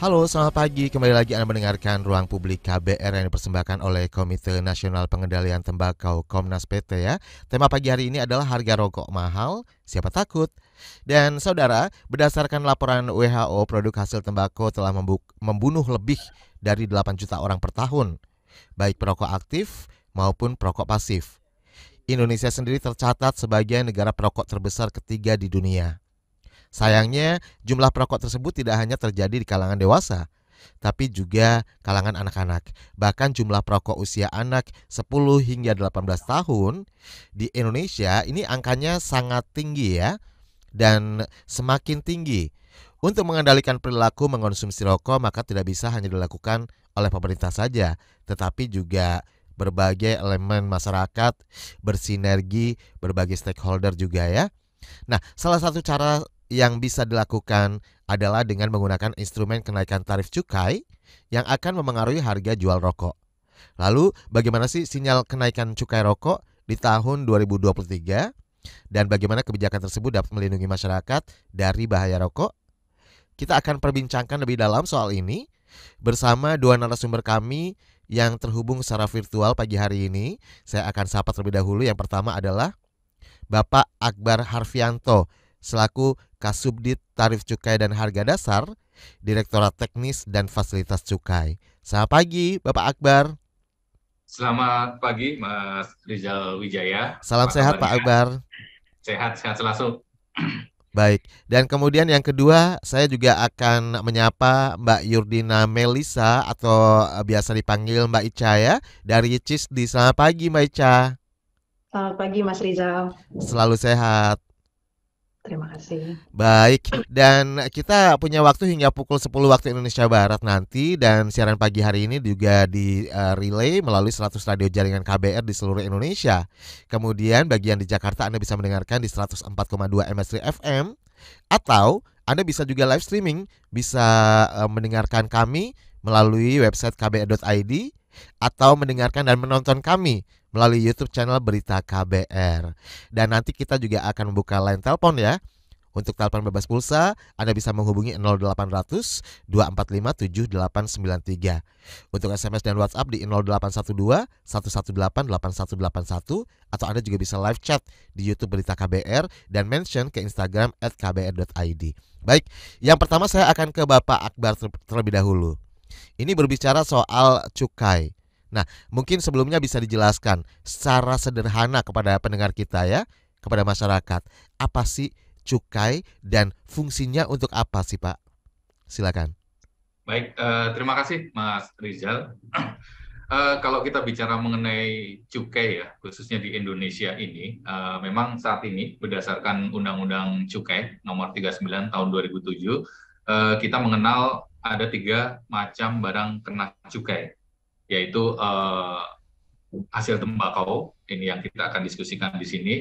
Halo, selamat pagi. Kembali lagi Anda mendengarkan Ruang Publik KBR yang dipersembahkan oleh Komite Nasional Pengendalian Tembakau Komnas PT ya. Tema pagi hari ini adalah harga rokok mahal, siapa takut? Dan saudara, berdasarkan laporan WHO, produk hasil tembakau telah membunuh lebih dari 8 juta orang per tahun, baik perokok aktif maupun perokok pasif. Indonesia sendiri tercatat sebagai negara perokok terbesar ketiga di dunia. Sayangnya, jumlah perokok tersebut tidak hanya terjadi di kalangan dewasa, tapi juga kalangan anak-anak. Bahkan jumlah perokok usia anak 10 hingga 18 tahun di Indonesia ini angkanya sangat tinggi ya, dan semakin tinggi. Untuk mengendalikan perilaku mengonsumsi rokok, maka tidak bisa hanya dilakukan oleh pemerintah saja, tetapi juga berbagai elemen masyarakat bersinergi, berbagai stakeholder juga ya. Nah, salah satu cara yang bisa dilakukan adalah dengan menggunakan instrumen kenaikan tarif cukai yang akan memengaruhi harga jual rokok. Lalu, bagaimana sih sinyal kenaikan cukai rokok di tahun 2023 dan bagaimana kebijakan tersebut dapat melindungi masyarakat dari bahaya rokok? Kita akan perbincangkan lebih dalam soal ini bersama dua narasumber kami yang terhubung secara virtual pagi hari ini. Saya akan sapa terlebih dahulu. Yang pertama adalah Bapak Akbar Harfianto selaku Kasubdit Tarif Cukai dan Harga Dasar, Direktorat Teknis dan Fasilitas Cukai. Selamat pagi, Bapak Akbar. Selamat pagi, Mas Rizal Wijaya. Salam Apa sehat, Pak kabarnya? Akbar. Sehat selalu. Baik, dan kemudian yang kedua, saya juga akan menyapa Mbak Yurdina Melisa atau biasa dipanggil Mbak Ica ya, dari CISDI. Selamat pagi, Mbak Ica. Selamat pagi Mas Rizal. Selalu sehat. Terima kasih. Baik, dan kita punya waktu hingga pukul 10 waktu Indonesia Barat nanti, dan siaran pagi hari ini juga di relay melalui 100 radio jaringan KBR di seluruh Indonesia. Kemudian bagian di Jakarta Anda bisa mendengarkan di 104,2 MS FM, atau Anda bisa juga live streaming, bisa mendengarkan kami melalui website kbr.id atau mendengarkan dan menonton kami melalui YouTube channel Berita KBR. Dan nanti kita juga akan membuka line telepon ya. Untuk telepon bebas pulsa, Anda bisa menghubungi 0800 245 7893. Untuk SMS dan WhatsApp di 0812 118 8181, atau Anda juga bisa live chat di YouTube Berita KBR dan mention ke Instagram @kbr.id. Baik, yang pertama saya akan ke Bapak Akbar terlebih dahulu. Ini berbicara soal cukai. Nah, mungkin sebelumnya bisa dijelaskan secara sederhana kepada pendengar kita ya, kepada masyarakat, apa sih cukai dan fungsinya untuk apa sih Pak? Silakan. Baik, terima kasih Mas Rizal. Kalau kita bicara mengenai cukai ya, khususnya di Indonesia ini, memang saat ini berdasarkan Undang-Undang Cukai Nomor 39 Tahun 2007, kita mengenal ada 3 macam barang kena cukai, yaitu hasil tembakau, ini yang kita akan diskusikan di sini,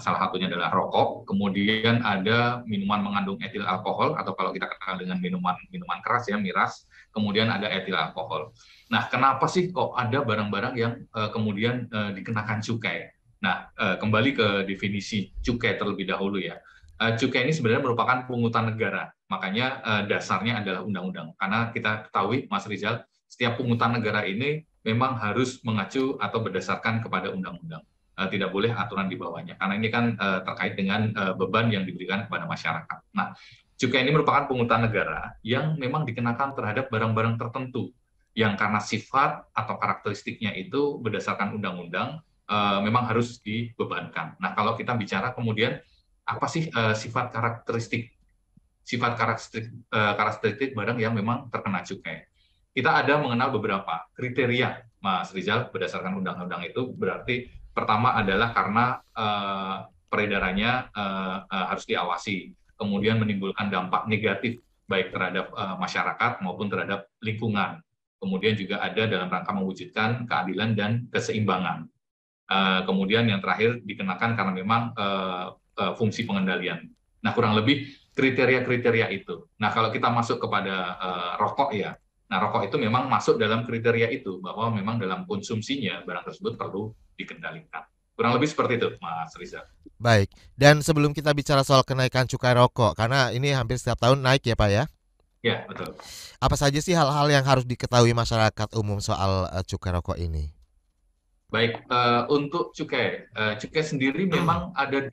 salah satunya adalah rokok, kemudian ada minuman mengandung etil alkohol, atau kalau kita kenal dengan minuman keras ya, miras, kemudian ada etil alkohol. Nah, kenapa sih kok ada barang-barang yang kemudian dikenakan cukai? Nah, kembali ke definisi cukai terlebih dahulu ya. Cukai ini sebenarnya merupakan pungutan negara, makanya dasarnya adalah undang-undang. Karena kita ketahui, Mas Rizal, setiap pungutan negara ini memang harus mengacu atau berdasarkan kepada undang-undang. Tidak boleh aturan di bawahnya, karena ini kan terkait dengan beban yang diberikan kepada masyarakat. Nah, cukai ini merupakan pungutan negara yang memang dikenakan terhadap barang-barang tertentu, yang karena sifat atau karakteristiknya itu berdasarkan undang-undang memang harus dibebankan. Nah, kalau kita bicara kemudian, apa sih karakteristik barang yang memang terkena cukai? Kita ada mengenal beberapa kriteria, Mas Rizal, berdasarkan undang-undang itu. Berarti pertama adalah karena peredarannya harus diawasi, kemudian menimbulkan dampak negatif baik terhadap masyarakat maupun terhadap lingkungan. Kemudian juga ada dalam rangka mewujudkan keadilan dan keseimbangan. Kemudian yang terakhir dikenakan karena memang fungsi pengendalian. Nah, kurang lebih kriteria-kriteria itu. Nah, kalau kita masuk kepada rokok ya, nah, rokok itu memang masuk dalam kriteria itu, bahwa memang dalam konsumsinya barang tersebut perlu dikendalikan. Kurang lebih seperti itu, Mas Riza. Baik, dan sebelum kita bicara soal kenaikan cukai rokok, karena ini hampir setiap tahun naik ya Pak ya. Ya, betul. Apa saja sih hal-hal yang harus diketahui masyarakat umum soal cukai rokok ini? Baik, untuk cukai, cukai sendiri memang ada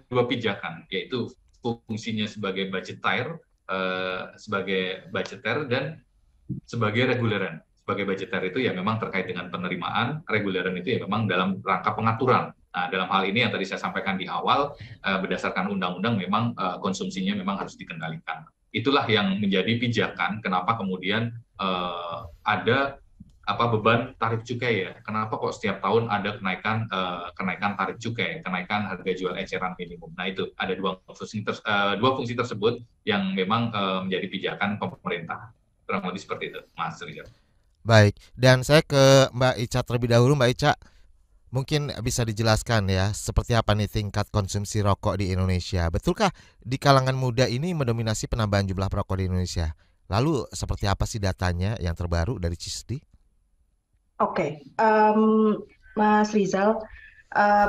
dua pijakan, yaitu fungsinya sebagai budgeter dan sebagai reguleran. Sebagai budgeter itu ya memang terkait dengan penerimaan, reguleran itu ya memang dalam rangka pengaturan. Nah, dalam hal ini yang tadi saya sampaikan di awal, berdasarkan undang-undang memang konsumsinya memang harus dikendalikan. Itulah yang menjadi pijakan kenapa kemudian ada beban tarif cukai ya. Kenapa kok setiap tahun ada kenaikan tarif cukai, kenaikan harga jual eceran minimum. Nah, itu ada dua fungsi tersebut yang memang menjadi pijakan pemerintah. Kurang lebih seperti itu, Mas Rizal. Baik, dan saya ke Mbak Ica terlebih dahulu. Mbak Ica, mungkin bisa dijelaskan ya, seperti apa nih tingkat konsumsi rokok di Indonesia? Betulkah di kalangan muda ini mendominasi penambahan jumlah perokok di Indonesia? Lalu seperti apa sih datanya yang terbaru dari CISDI? Oke, Mas Rizal,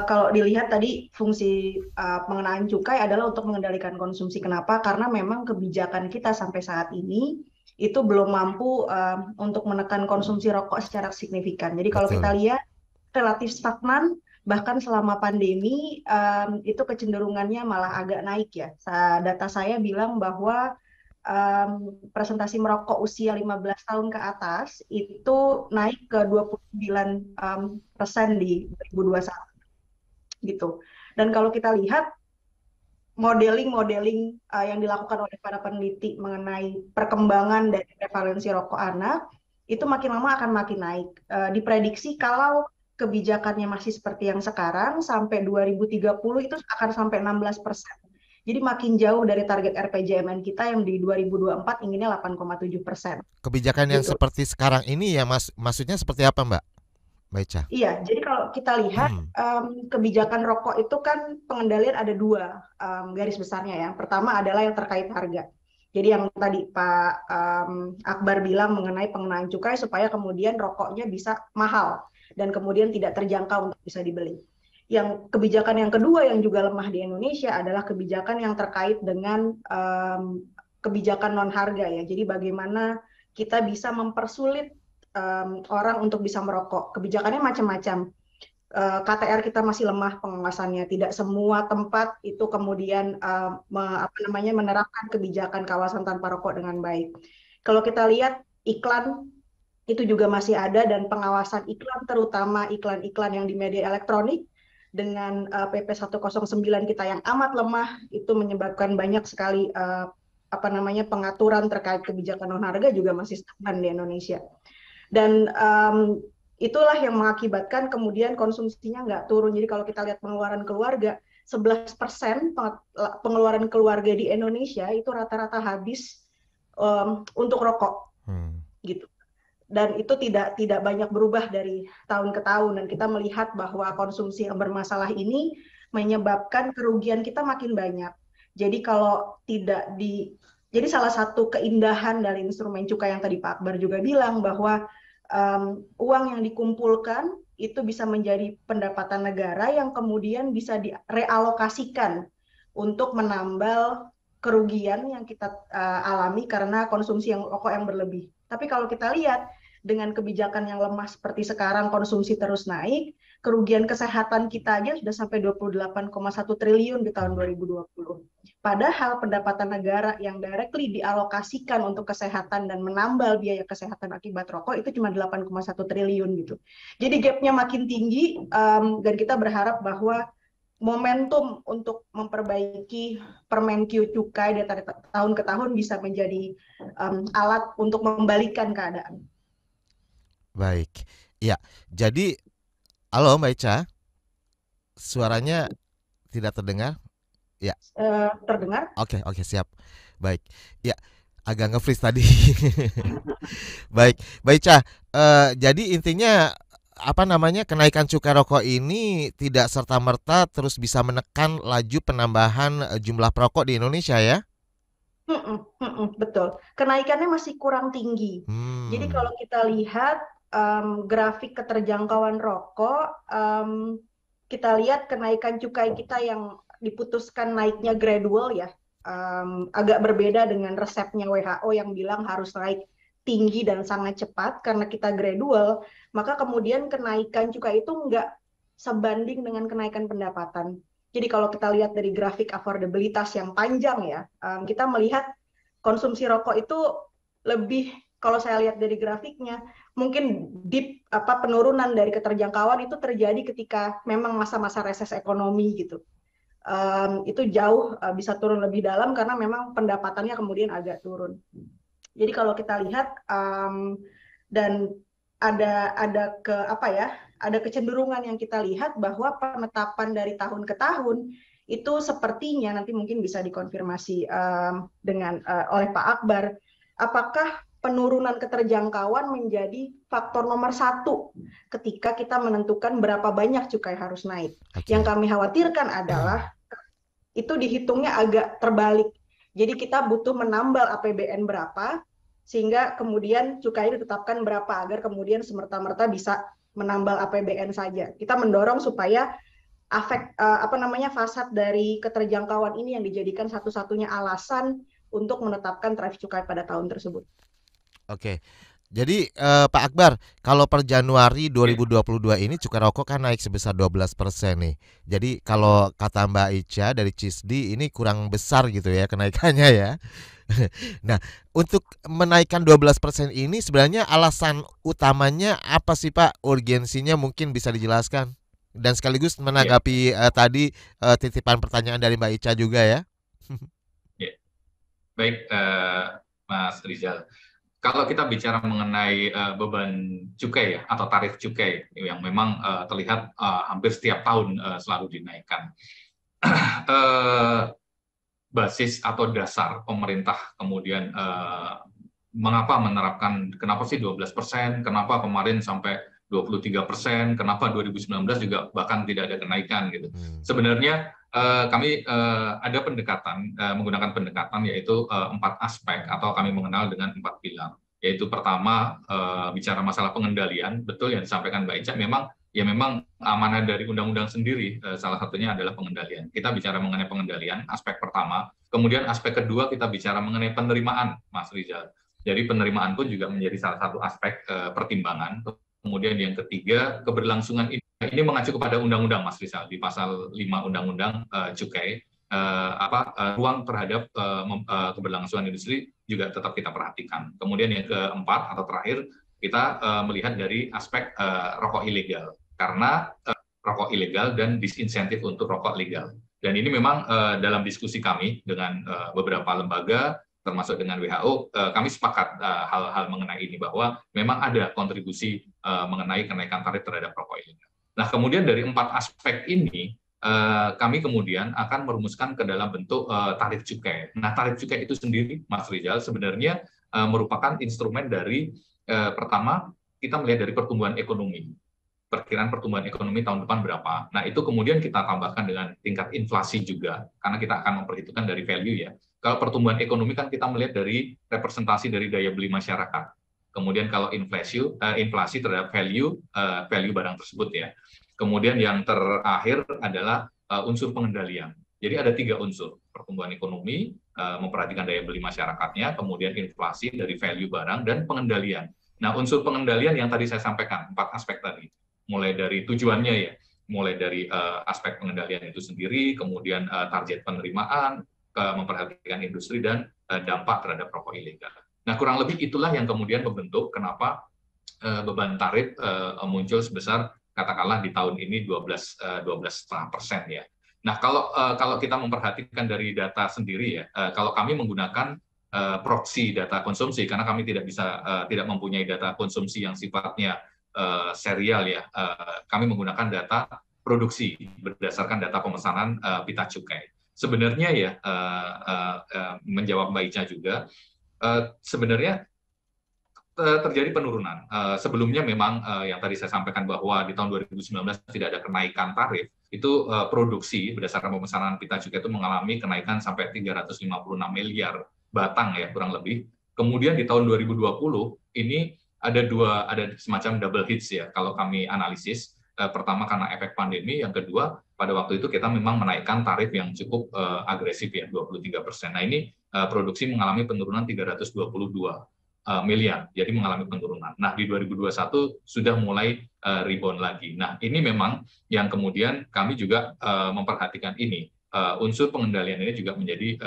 kalau dilihat tadi fungsi pengenaan cukai adalah untuk mengendalikan konsumsi. Kenapa? Karena memang kebijakan kita sampai saat ini itu belum mampu untuk menekan konsumsi rokok secara signifikan. Jadi kalau kita Betul. lihat relatif stagnan, bahkan selama pandemi itu kecenderungannya malah agak naik ya. Data saya bilang bahwa presentasi merokok usia 15 tahun ke atas itu naik ke 29% di 2021 gitu. Dan kalau kita lihat modeling-modeling yang dilakukan oleh para peneliti mengenai perkembangan dari prevalensi rokok anak itu makin lama akan makin naik. Diprediksi kalau kebijakannya masih seperti yang sekarang sampai 2030 itu akan sampai 16%. Jadi makin jauh dari target RPJMN kita yang di 2024 inginnya 8,7% Kebijakan yang gitu. seperti sekarang ini ya Mas, maksudnya seperti apa Mbak? Mbak Ica? Iya, jadi kalau kita lihat kebijakan rokok itu kan pengendalian ada dua garis besarnya ya. Pertama adalah yang terkait harga. Jadi yang tadi Pak Akbar bilang mengenai pengenaan cukai supaya kemudian rokoknya bisa mahal dan kemudian tidak terjangkau untuk bisa dibeli. Yang kebijakan yang kedua yang juga lemah di Indonesia adalah kebijakan yang terkait dengan kebijakan non harga ya. Jadi bagaimana kita bisa mempersulit orang untuk bisa merokok. Kebijakannya macam-macam. KTR kita masih lemah pengawasannya. Tidak semua tempat itu kemudian menerapkan kebijakan kawasan tanpa rokok dengan baik. Kalau kita lihat iklan itu juga masih ada dan pengawasan iklan terutama iklan-iklan yang di media elektronik dengan PP 109 kita yang amat lemah itu menyebabkan banyak sekali pengaturan terkait kebijakan non harga juga masih stagnan di Indonesia. Dan itulah yang mengakibatkan kemudian konsumsinya nggak turun. Jadi kalau kita lihat pengeluaran keluarga, 11% pengeluaran keluarga di Indonesia itu rata-rata habis untuk rokok, gitu. Dan itu tidak banyak berubah dari tahun ke tahun. Dan kita melihat bahwa konsumsi yang bermasalah ini menyebabkan kerugian kita makin banyak. Jadi kalau jadi salah satu keindahan dari instrumen cukai yang tadi Pak Akbar juga bilang bahwa uang yang dikumpulkan itu bisa menjadi pendapatan negara yang kemudian bisa direalokasikan untuk menambal kerugian yang kita alami karena konsumsi rokok yang berlebih. Tapi kalau kita lihat dengan kebijakan yang lemah seperti sekarang, konsumsi terus naik, kerugian kesehatan kita aja sudah sampai 28,1 triliun di tahun 2020. Padahal pendapatan negara yang directly dialokasikan untuk kesehatan dan menambal biaya kesehatan akibat rokok itu cuma 8,1 triliun gitu. Jadi gapnya makin tinggi dan kita berharap bahwa momentum untuk memperbaiki Permenkyu cukai dari tahun ke tahun bisa menjadi alat untuk membalikan keadaan. Baik. Ya, jadi halo Mbak Ica, suaranya tidak terdengar? Ya. Terdengar? Oke, siap. Baik. Ya, agak nge-freeze tadi. Baik, Mbak Ica, jadi intinya kenaikan cukai rokok ini tidak serta-merta terus bisa menekan laju penambahan jumlah perokok di Indonesia ya? Betul. Kenaikannya masih kurang tinggi. Jadi kalau kita lihat grafik keterjangkauan rokok, kita lihat kenaikan cukai kita yang diputuskan naiknya gradual ya. agak berbeda dengan resepnya WHO yang bilang harus naik tinggi dan sangat cepat karena kita gradual, maka kemudian kenaikan cukai itu nggak sebanding dengan kenaikan pendapatan. Jadi kalau kita lihat dari grafik affordabilitas yang panjang ya, kita melihat konsumsi rokok itu lebih, kalau saya lihat dari grafiknya, mungkin penurunan dari keterjangkauan itu terjadi ketika memang masa-masa reses ekonomi gitu. Itu jauh bisa turun lebih dalam karena memang pendapatannya kemudian agak turun. Jadi kalau kita lihat dan ada kecenderungan yang kita lihat bahwa penetapan dari tahun ke tahun itu sepertinya nanti mungkin bisa dikonfirmasi oleh Pak Akbar, apakah penurunan keterjangkauan menjadi faktor nomor satu ketika kita menentukan berapa banyak cukai harus naik. Yang kami khawatirkan adalah itu dihitungnya agak terbalik. Jadi kita butuh menambal APBN berapa, sehingga kemudian cukai ditetapkan berapa, agar kemudian semerta-merta bisa menambal APBN saja. Kita mendorong supaya fasad dari keterjangkauan ini yang dijadikan satu-satunya alasan untuk menetapkan tarif cukai pada tahun tersebut. Oke. Jadi Pak Akbar, kalau per Januari 2022 ini cukai rokok kan naik sebesar 12% nih. Jadi kalau kata Mbak Ica dari CISDI ini kurang besar gitu ya kenaikannya ya. Nah, untuk menaikkan 12% ini sebenarnya alasan utamanya apa sih Pak? Urgensinya mungkin bisa dijelaskan. Dan sekaligus menanggapi tadi titipan pertanyaan dari Mbak Ica juga ya. Baik, Mas Rizal. Kalau kita bicara mengenai beban cukai ya atau tarif cukai yang memang terlihat hampir setiap tahun selalu dinaikkan, basis atau dasar pemerintah kemudian mengapa menerapkan, kenapa sih 12%, kenapa kemarin sampai 23%, kenapa 2019 juga bahkan tidak ada kenaikan gitu. Sebenarnya kami ada pendekatan, menggunakan pendekatan yaitu 4 aspek atau kami mengenal dengan 4 pilar. Yaitu pertama bicara masalah pengendalian, betul yang disampaikan Mbak Ica, memang amanah dari undang-undang sendiri, salah satunya adalah pengendalian. Kita bicara mengenai pengendalian, aspek pertama. Kemudian aspek kedua kita bicara mengenai penerimaan, Mas Rizal. Jadi penerimaan pun juga menjadi salah satu aspek pertimbangan. Kemudian yang ketiga, keberlangsungan ini mengacu kepada undang-undang, Mas Rizal, di pasal 5 undang-undang cukai, ruang terhadap keberlangsungan industri juga tetap kita perhatikan. Kemudian yang keempat atau terakhir, kita melihat dari aspek rokok ilegal, karena rokok ilegal dan disinsentif untuk rokok legal. Dan ini memang dalam diskusi kami dengan beberapa lembaga, termasuk dengan WHO, kami sepakat hal-hal mengenai ini, bahwa memang ada kontribusi mengenai kenaikan tarif terhadap rokok ilegal. Nah, kemudian dari 4 aspek ini, kami kemudian akan merumuskan ke dalam bentuk tarif cukai. Nah, tarif cukai itu sendiri, Mas Rizal, sebenarnya merupakan instrumen dari, pertama, kita melihat dari pertumbuhan ekonomi. Perkiraan pertumbuhan ekonomi tahun depan berapa. Nah, itu kemudian kita tambahkan dengan tingkat inflasi juga, karena kita akan memperhitungkan dari value ya. Kalau pertumbuhan ekonomi kan kita melihat dari representasi dari daya beli masyarakat. Kemudian kalau inflasi terhadap value barang tersebut ya. Kemudian yang terakhir adalah unsur pengendalian. Jadi ada 3 unsur, pertumbuhan ekonomi, memperhatikan daya beli masyarakatnya, kemudian inflasi dari value barang, dan pengendalian. Nah, unsur pengendalian yang tadi saya sampaikan, 4 aspek tadi, mulai dari tujuannya ya, mulai dari aspek pengendalian itu sendiri, kemudian target penerimaan, memperhatikan industri, dan dampak terhadap rokok ilegal. Nah, kurang lebih itulah yang kemudian membentuk kenapa beban tarif muncul sebesar, katakanlah di tahun ini 12,5% ya. Nah, kalau kita memperhatikan dari data sendiri ya, kalau kami menggunakan proxy data konsumsi, karena kami tidak mempunyai data konsumsi yang sifatnya serial ya, kami menggunakan data produksi berdasarkan data pemesanan pita cukai. Sebenarnya ya, menjawab Mbak Ica juga, sebenarnya terjadi penurunan. Sebelumnya memang yang tadi saya sampaikan bahwa di tahun 2019 tidak ada kenaikan tarif, itu produksi berdasarkan pemesanan pita cukai itu mengalami kenaikan sampai 356 miliar batang ya kurang lebih. Kemudian di tahun 2020 ini ada semacam double hits ya kalau kami analisis. Pertama karena efek pandemi, yang kedua pada waktu itu kita memang menaikkan tarif yang cukup agresif ya, 23%. Nah ini produksi mengalami penurunan 322 miliar, jadi mengalami penurunan. Nah di 2021 sudah mulai rebound lagi. Nah ini memang yang kemudian kami juga memperhatikan ini. Unsur pengendalian ini juga menjadi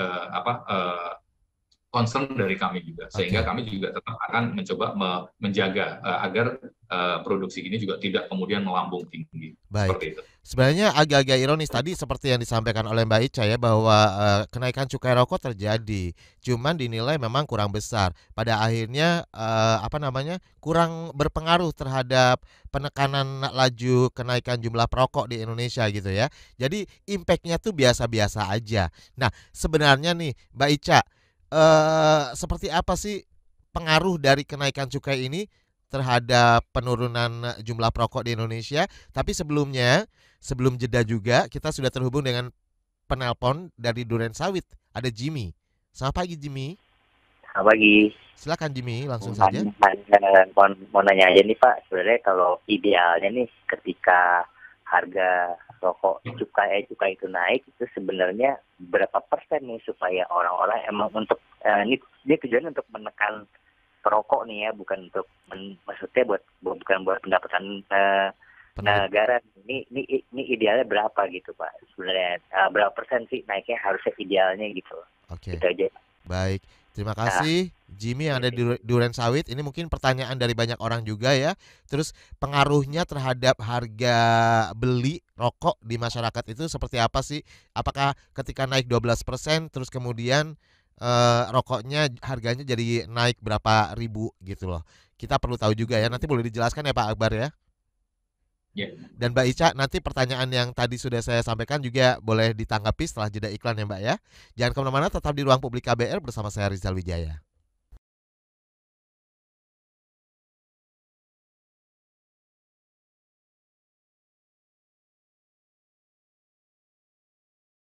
concern dari kami juga, sehingga kami juga tetap akan mencoba menjaga agar produksi ini juga tidak kemudian melambung tinggi. Baik. Seperti itu. Sebenarnya agak-agak ironis tadi seperti yang disampaikan oleh Mbak Ica ya, bahwa kenaikan cukai rokok terjadi, cuman dinilai memang kurang besar. Pada akhirnya kurang berpengaruh terhadap penekanan laju kenaikan jumlah perokok di Indonesia gitu ya. Jadi impact-nya tuh biasa-biasa aja. Nah sebenarnya nih Mbak Ica, seperti apa sih pengaruh dari kenaikan cukai ini terhadap penurunan jumlah perokok di Indonesia? Tapi sebelum jeda juga kita sudah terhubung dengan penelpon dari Duren Sawit. Ada Jimmy. Selamat pagi Jimmy. Selamat pagi. Silakan Jimmy, langsung saja. Mau nanya aja nih Pak, sebenarnya kalau idealnya nih ketika harga rokok cukai itu naik, itu sebenarnya berapa persen nih supaya orang-orang emang untuk ini tujuannya untuk menekan perokok nih ya, bukan untuk maksudnya bukan buat pendapatan negara. Ini idealnya berapa gitu Pak sebenarnya, berapa persen sih naiknya harusnya idealnya gitu. Oke. Gitu aja. Baik, terima kasih Jimmy yang ada di Duren Sawit. Ini mungkin pertanyaan dari banyak orang juga ya. Terus pengaruhnya terhadap harga beli rokok di masyarakat itu seperti apa sih? Apakah ketika naik 12% terus kemudian rokoknya harganya jadi naik berapa ribu gitu loh. Kita perlu tahu juga ya. Nanti boleh dijelaskan ya Pak Akbar ya. Yeah. Dan Mbak Ica, nanti pertanyaan yang tadi sudah saya sampaikan juga boleh ditanggapi setelah jeda iklan ya Mbak ya. Jangan kemana-mana, tetap di Ruang Publik KBR bersama saya Rizal Wijaya.